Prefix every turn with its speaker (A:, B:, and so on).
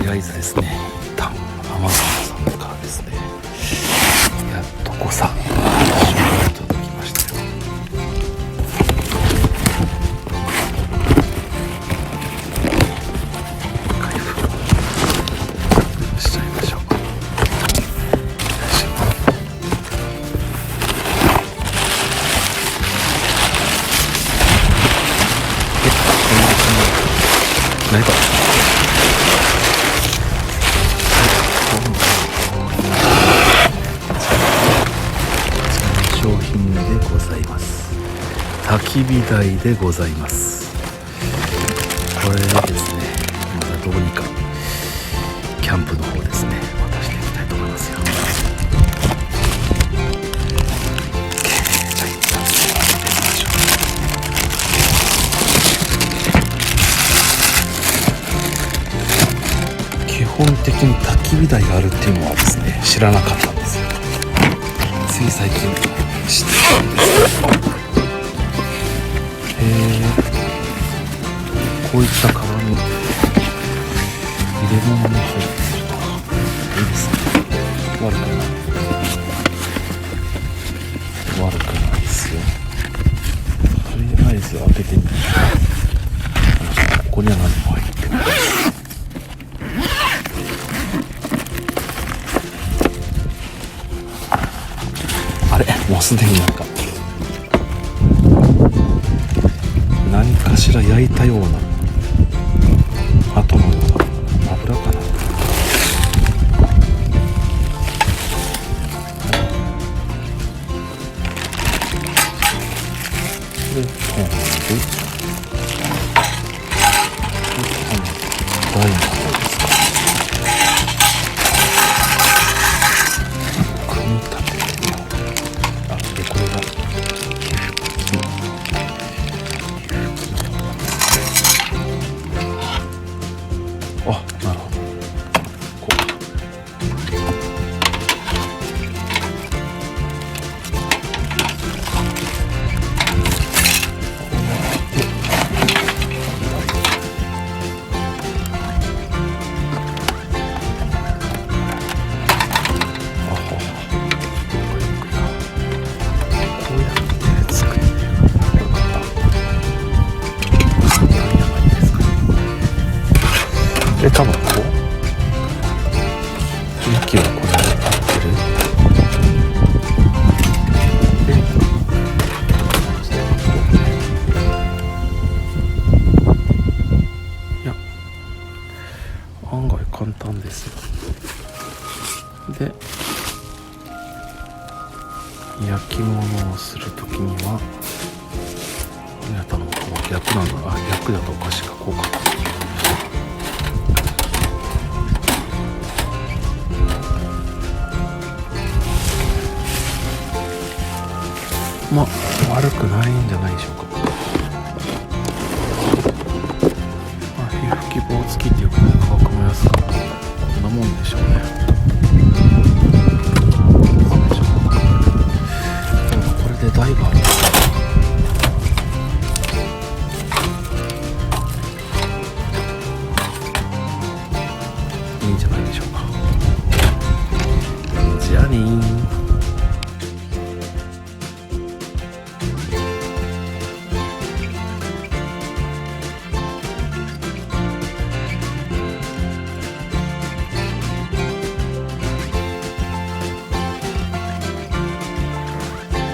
A: あえずですね、一旦アマゾンさんからですね、やっと誤差届きましたよ。開封しちゃいましょう。何か商品でございます。焚き火台でございます。これでですね、まだどうにかキャンプの方ですね、渡していきたいと思いますよ。基本的に焚き火台があるっていうのはですね、知らなかったんですよ。つい最近知ってたんですけど、こういったカバンに入れ物も入ってるといいですね。悪くないですよ。とりあえず開けてみましょう。ここには何も入ってないです。もうすでに何かしら焼いたような跡のような油かな。で、トング台の方ですか。組み立ててみよう。で、これがあ、なるほど。こう多分こう向きはこれで合ってる。いや、案外簡単ですよ。で、焼き物をするときにはやったのか逆なんだ。逆だとおかしいか、こうか。まあ悪くないんじゃないでしょうか。火吹き棒付きっていうかね、乾くも安かったこんなもんでしょうね。でもこれで台がある